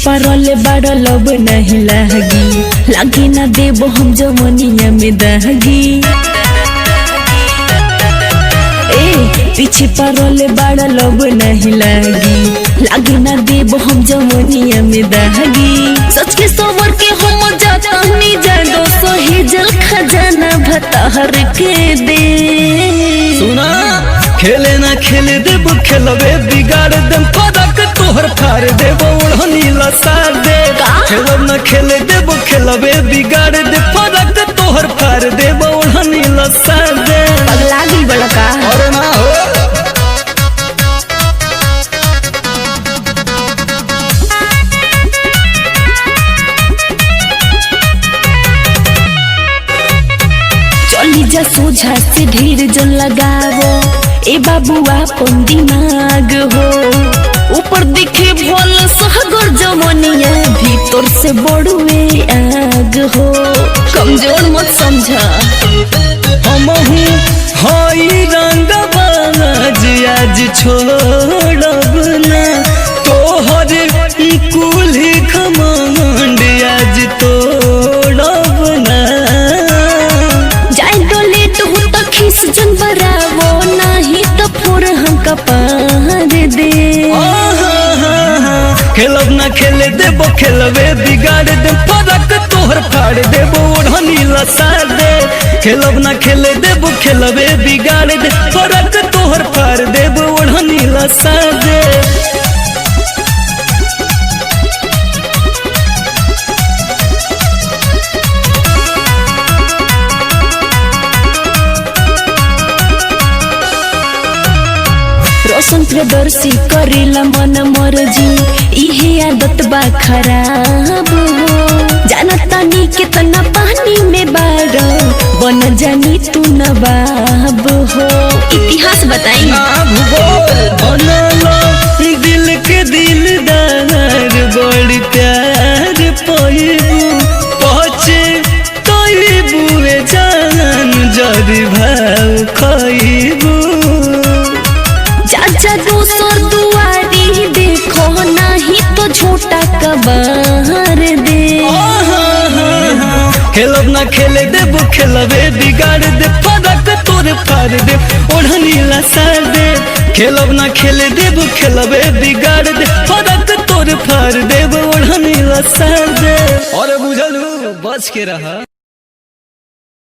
परले बड़ा लब नहीं लागी ना देव हम जमनिया में दहगी। पीछे परले बड़ा लब नहीं लागी ना देव हम जमनिया में दहगी। सच के सोवर के हम जाता नहीं जादो सोहे जल खजाना भताहर के दे। सुना खेले ना खेले देव खेलबे बिगाड़ दे पदक तोहर फाड़ देव ओढ़नी लसार दे। खेलब ना खेले देव खेलबे बिगाड़ दे पदक तोहर फाड़ देव ओढ़नी लसार दे। पगला गई बड़ा का और ना हो चली जा सोझा से ढेर जन लगावो ए बाबुआ पन दिमाग हो। ऊपर दिखे भोल सहगर जमनिया भीतर से बड़ुए आग हो। कमजोर मत समझा हमहू हई रंग आज छोड़ब ना तोहर कुल्ही घमंड आज तोड़ब ना। जाए तो लेट हो तो खीस जन बरावो नहीं तो फोर हम कपार दे। खेलब ना खेले देबो खेलबे बिगाड़ दे पदक तोहर फाड़ देबो ओढ़नी लसार दे। खेलब ना खेले देबो खेलबे बिगाड़ दे पदक तोहर फाड़ देबो ओढ़नी लसार दे। रोशन प्रदर्शी करेला मन मर्जी इहे आदत बा खराब हो। जानता नी कितना पानी में बार बन जानी तू नवाब हो। इतिहास बताई दिल के दिलदार बड़ी प्यार पईबू पहुँचे तईबू जान जरी भाव खईबू। चाचा दूसर दुआरी देखो नहीं तो छोटा कबार दे। खेलब ना खेले देबो खेलबे बिगाड़ दे पदक तोर फाड़ दे ओढ़नी लसार दे। खेलब ना खेले देबो खेलबे बिगाड़ दे पदक तोर फाड़ दे ओढ़नी लसार दे। और बुझलू बच के रहा।